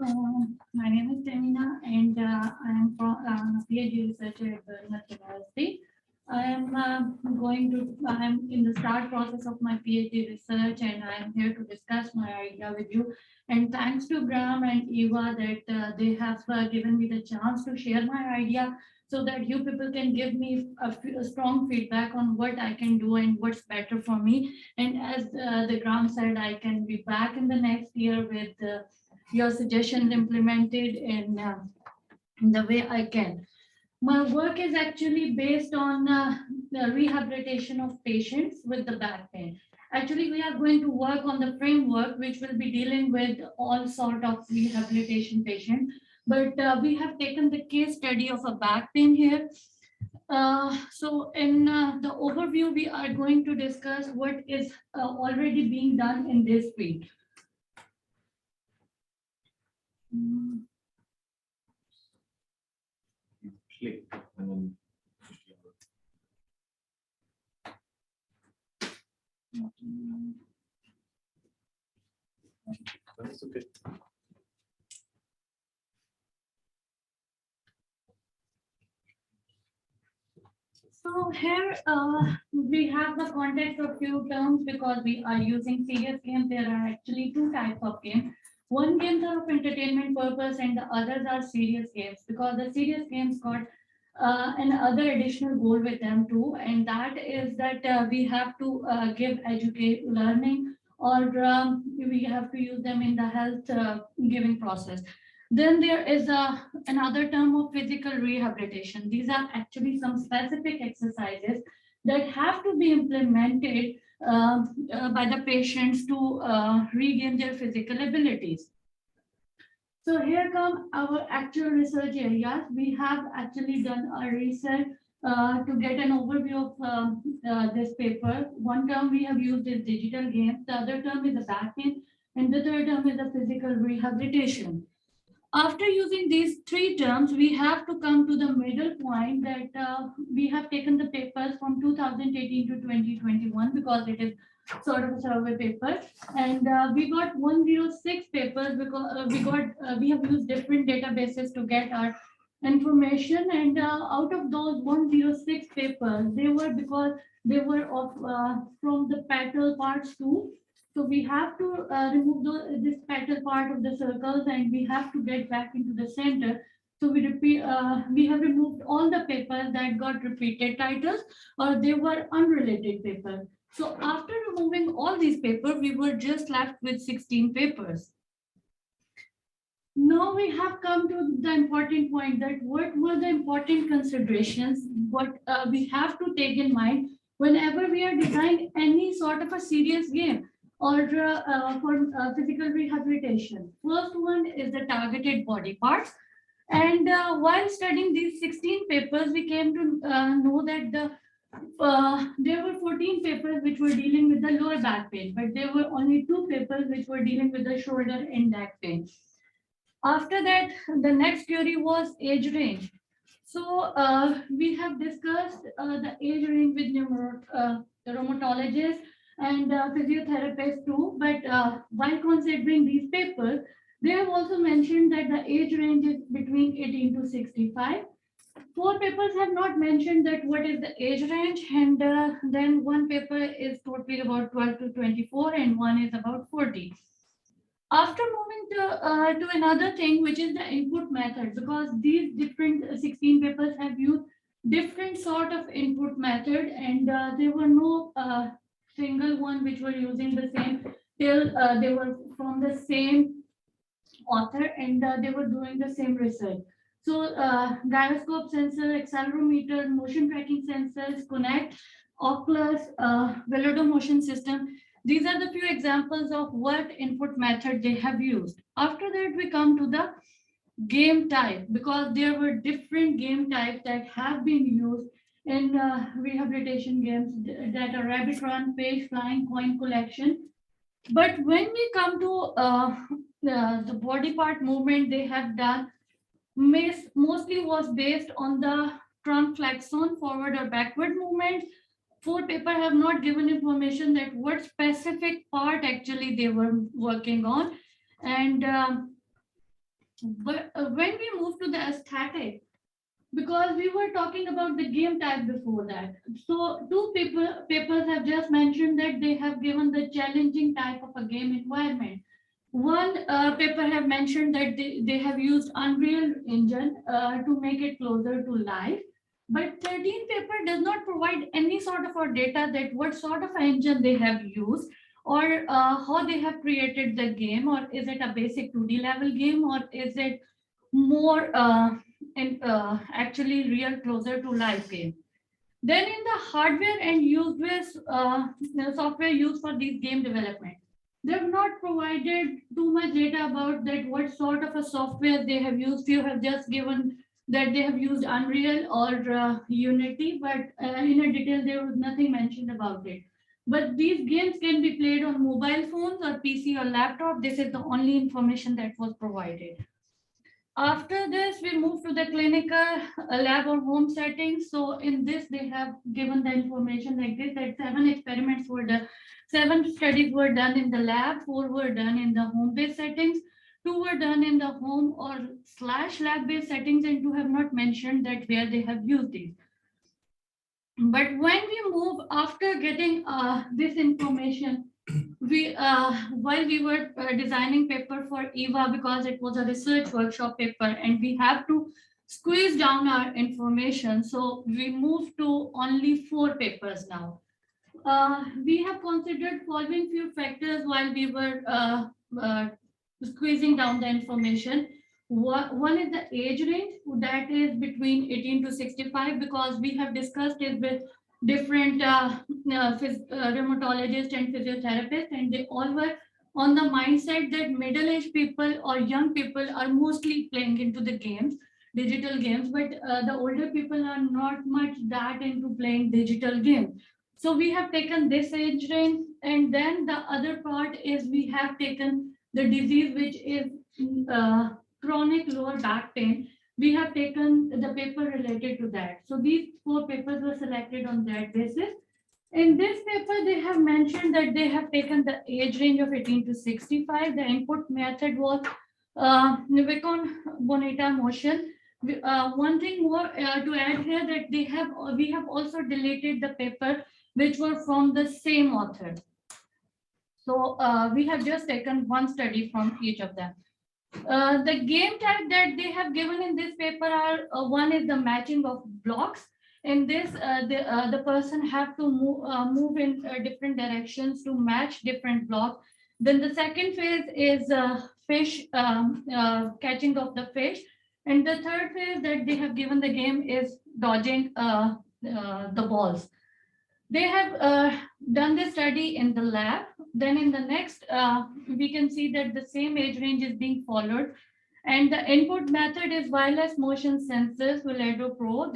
My name is Tahmeena, and I am from PhD researcher at Berlin University. I am in the start process of my PhD research, and I am here to discuss my idea with you. And thanks to Graham and Eva that they have given me the chance to share my idea so that you people can give me a strong feedback on what I can do and what's better for me. And as the Graham said, I can be back in the next year with your suggestions implemented in the way I can. My work is actually based on the rehabilitation of patients with the back pain. Actually, we are going to work on the framework which will be dealing with all sort of rehabilitation patients. But we have taken the case study of a back pain here. So in the overview, we are going to discuss what is already being done in this field. Mm. Click and then that's okay. So here we have the context of few terms because we are using serious games. There are actually two types of games. One games are of entertainment purpose and the others are serious games because the serious games got another additional goal with them too, and that is that we have to give educate learning or we have to use them in the health giving process. Then there is another term of physical rehabilitation. These are actually some specific exercises that have to be implemented by the patients to regain their physical abilities. So here come our actual research areas. We have actually done a research to get an overview of this paper. One term we have used is digital games, the other term is the back end, and the third term is the physical rehabilitation. After using these three terms, we have to come to the middle point that we have taken the papers from 2018 to 2021 because it is sort of a survey paper, and we got 106 papers because we have used different databases to get our information, and out of those 106 papers, they were because they were of from the petal parts too. So we have to remove this petal part of the circles and we have to get back into the center. So we have removed all the papers that got repeated titles or they were unrelated papers. So after removing all these papers, we were just left with 16 papers. Now we have come to the important point that what were the important considerations, what we have to take in mind whenever we are designing any sort of a serious game or for physical rehabilitation. First one is the targeted body parts. And while studying these 16 papers, we came to know that there were 14 papers which were dealing with the lower back pain, but there were only two papers which were dealing with the shoulder and neck pain. After that, the next query was age range. So we have discussed the age range with rheumatologists and physiotherapists too. But while considering these papers, they have also mentioned that the age range is between 18 to 65. Four papers have not mentioned that what is the age range, and then one paper is totally about 12 to 24, and one is about 40. After moving to another thing, which is the input method, because these different 16 papers have used different sort of input method, and there were no single one which were using the same till they were from the same author and they were doing the same research. So gyroscope sensor, accelerometer, motion tracking sensors, Connect, Oculus, Velodo motion system. These are the few examples of what input method they have used. After that, we come to the game type because there were different game types that have been used in rehabilitation games that are rabbit run, page flying, coin collection. But when we come to the body part movement they have done, mostly was based on the trunk flexion, forward or backward movement. Four paper have not given information that what specific part actually they were working on, and But when we move to the aesthetic, because we were talking about the game type before that. So papers have just mentioned that they have given the challenging type of a game environment. One paper have mentioned that they have used Unreal Engine to make it closer to life. But 13 paper does not provide any sort of a data that what sort of engine they have used or how they have created the game, or is it a basic 2D level game, or is it more actually real closer to life game. Then in the hardware and the software used for these game development, they have not provided too much data about that what sort of a software they have used. You have just given that they have used Unreal or Unity, but in a detail there was nothing mentioned about it. But these games can be played on mobile phones or PC or laptop. This is the only information that was provided. After this, we move to the clinical lab or home settings. So in this, they have given the information like this, that 7 experiments were done, 7 studies were done in the lab, 4 were done in the home-based settings, 2 were done in the home or slash lab-based settings, and 2 have not mentioned that where they have used these. But when we move after getting this information, we while we were designing paper for eva, because it was a research workshop paper and we have to squeeze down our information, so we moved to only 4 papers now. We have considered following few factors while we were squeezing down the information. One is the age range, that is between 18 to 65, because we have discussed it with different rheumatologists and physiotherapists, and they all were on the mindset that middle-aged people or young people are mostly playing into the games, digital games, but the older people are not much that into playing digital games. So we have taken this age range, and then the other part is we have taken the disease which is uh, chronic lower back pain. We have taken the paper related to that. So these 4 papers were selected on that basis. In this paper, they have mentioned that they have taken the age range of 18 to 65. The input method was Nivikon Bonita motion. One thing more to add here, that we have also deleted the paper which were from the same author. So we have just taken one study from each of them. The game type that they have given in this paper are one is the matching of blocks. In this, the person have to move in different directions to match different blocks. Then the second phase is fish catching of the fish, and the third phase that they have given the game is dodging the balls. They have done the study in the lab. Then in the next, we can see that the same age range is being followed. And the input method is wireless motion sensors, Viledo Pro.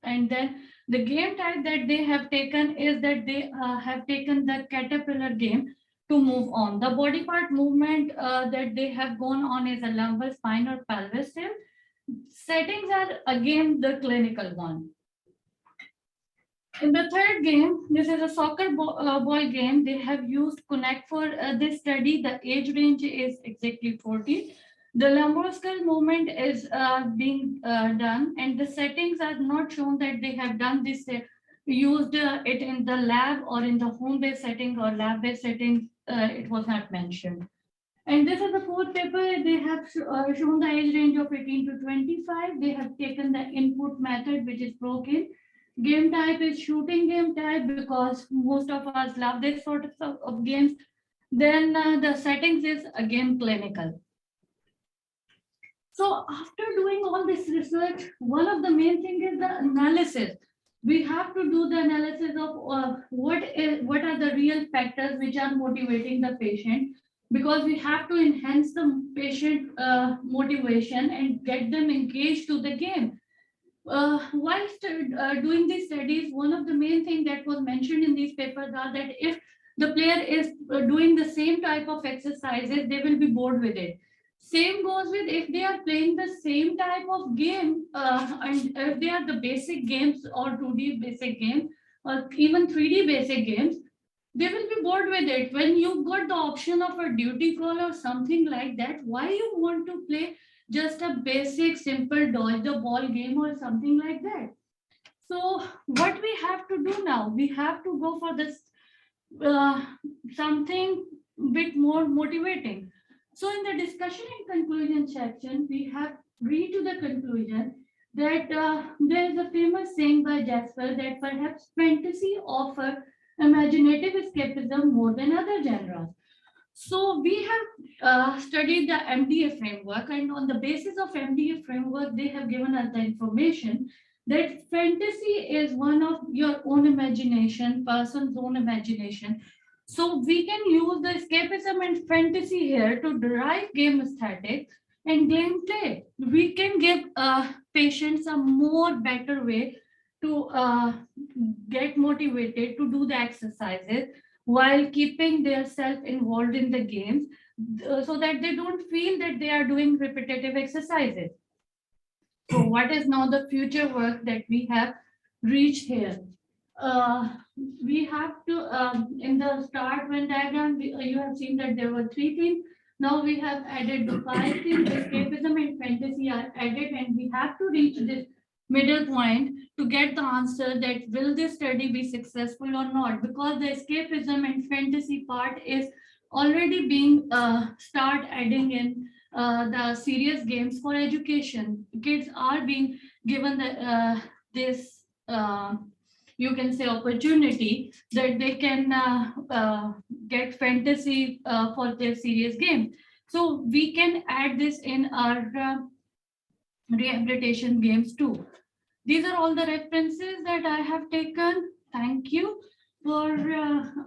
And then the game type that they have taken is that they have taken the caterpillar game to move on. The body part movement that they have gone on is a lumbar spine or pelvis tilt. Settings are again the clinical one. In the third game, this is a soccer ball game. They have used Connect for this study. The age range is exactly 40. The lumboscal movement is being done, and the settings are not shown that they have done this, used it in the lab or in the home-based setting or lab-based setting. It was not mentioned. And this is the 4th paper. They have shown the age range of 18 to 25. They have taken the input method, which is broken. Game type is shooting game type, because most of us love this sort of games. Then the settings is again clinical. So after doing all this research, one of the main thing is the analysis. We have to do the analysis of what are the real factors which are motivating the patient, because we have to enhance the patient motivation and get them engaged to the game. Whilst doing these studies, one of the main things that was mentioned in these papers are that if the player is doing the same type of exercises, they will be bored with it. Same goes with if they are playing the same type of game, and if they are the basic games or 2D basic games or even 3D basic games, they will be bored with it. When you got the option of a duty call or something like that, why you want to play just a basic simple dodge the ball game or something like that? So what we have to do now, we have to go for this uh, something bit more motivating. So in the discussion and conclusion section, we have reached to the conclusion that there is a famous saying by Jasper that perhaps fantasy offer imaginative escapism more than other genres. So we have studied the MDA framework, and on the basis of MDA framework, they have given us the information that fantasy is one of your own imagination, person's own imagination. So we can use the escapism and fantasy here to derive game aesthetic and gameplay. We can give patients a more better way to get motivated to do the exercises while keeping their self involved in the games, so that they don't feel that they are doing repetitive exercises. So what is now the future work that we have reached here? Uh, we have to, in the start Venn diagram, you have seen that there were three themes. Now we have added the five themes, escapism and fantasy are added, and we have to reach this middle point to get the answer that will this study be successful or not, because the escapism and fantasy part is already being start adding in the serious games for education. Kids are being given this you can say opportunity that they can get fantasy for their serious game. So we can add this in our rehabilitation games too. These are all the references that I have taken. Thank you for,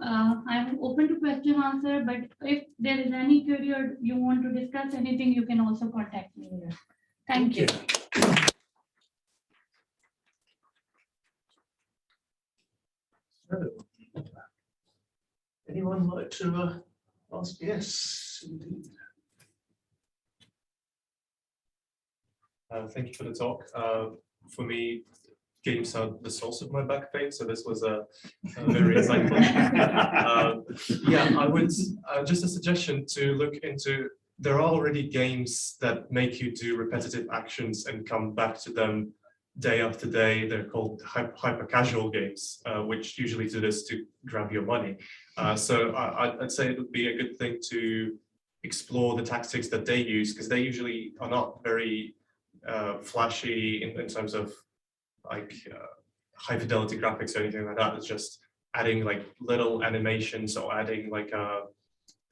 I'm open to question answer, but if there is any query or you want to discuss anything, you can also contact me here. Thank you. So, anyone like to ask? Yes, indeed. Thank you for the talk. For me, games are the source of my back pain, so this was a very insightful. Yeah, I would just a suggestion to look into. There are already games that make you do repetitive actions and come back to them day after day. They're called hyper casual games, which usually do this to grab your money. So I'd say it would be a good thing to explore the tactics that they use, because they usually are not very flashy in terms of like high fidelity graphics or anything like that. It's just adding like little animations or adding like a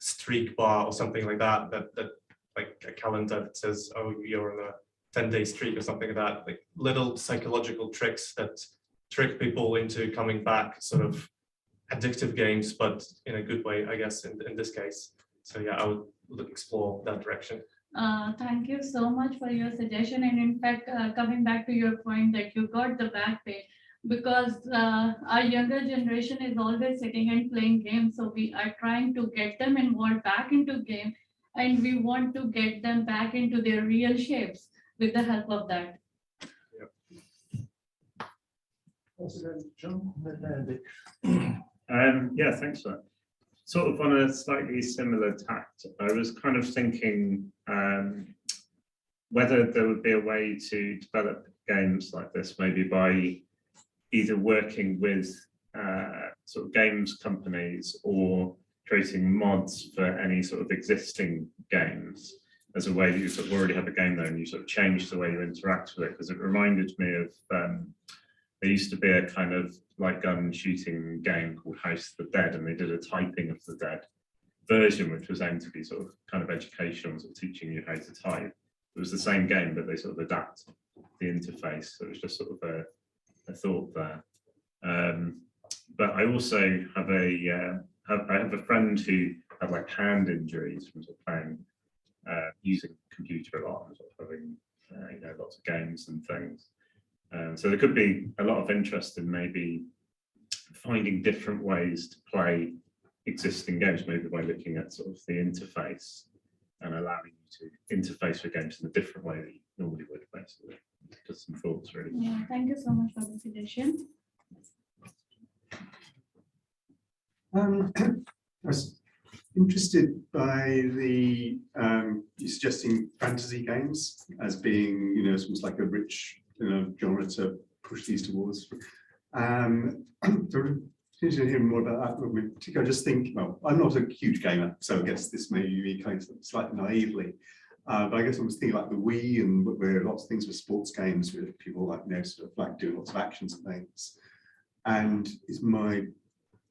streak bar or something like that, that like a calendar that says, oh, you're on a 10-day streak or something like that. Like little psychological tricks that trick people into coming back, sort of addictive games, but in a good way, I guess, in this case. So yeah, I would explore that direction. Thank you so much for your suggestion. And in fact, coming back to your point that you got the back pain, because our younger generation is always sitting and playing games. So we are trying to get them involved back into game, and we want to get them back into their real shapes with the help of that. John, yeah, thanks for that. Sort of on a slightly similar tact, I was kind of thinking whether there would be a way to develop games like this, maybe by either working with sort of games companies or creating mods for any sort of existing games, as a way that you sort of already have a game there and you sort of change the way you interact with it. Because it reminded me of there used to be a kind of like gun shooting game called House of the Dead, and they did a typing of the Dead version, which was aimed to be sort of kind of educational, sort of teaching you how to type. It was the same game, but they sort of adapt the interface. So it was just sort of a thought there. But I also have I have a friend who had like hand injuries from sort of playing using computer a lot and sort of having you know, lots of games and things. So there could be a lot of interest in maybe finding different ways to play existing games, maybe by looking at sort of the interface and allowing you to interface with games in a different way that you normally would, basically. Just some thoughts, really. Yeah, thank you so much for the suggestion. I was interested by the you suggesting fantasy games as being, almost like a rich, genre to push these towards. Sort of interested in hearing more about that. In particular, I just think, well, I'm not a huge gamer, so I guess this may be kind of slightly naively. But I guess I was thinking like the Wii and where lots of things with sports games with people like, sort of like doing lots of actions and things. And is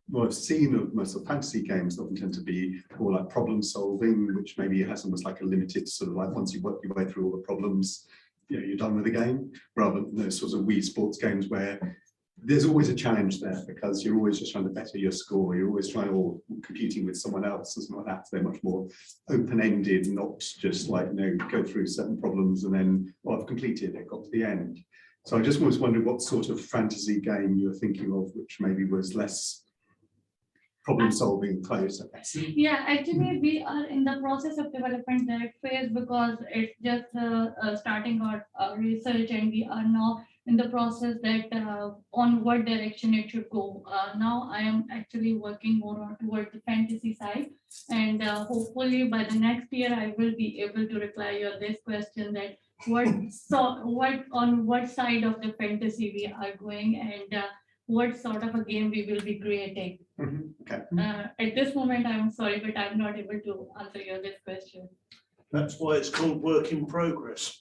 what I've seen of most of fantasy games often tend to be more like problem solving, which maybe has almost like a limited sort of like once you work your way through all the problems, you're done with the game, rather than those sorts of Wii sports games where there's always a challenge there because you're always just trying to better your score. You're always trying to competing with someone else and something like that. So they're much more open-ended, not just like, go through certain problems and then, well, I've completed it, got to the end. So I just was wondering what sort of fantasy game you were thinking of, which maybe was less problem-solving closer. Yeah, actually, we are in the process of development that phase because it's just starting our research, and we are now in the process that on what direction it should go. Now I am actually working more on towards the fantasy side, and hopefully by the next year I will be able to reply your this question that what side of the fantasy we are going, and what sort of a game we will be creating. Okay. At this moment, I'm sorry, but I'm not able to answer your this question. That's why it's called work in progress.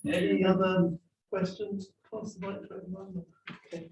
Any other questions? Pass the mic to everyone. Okay.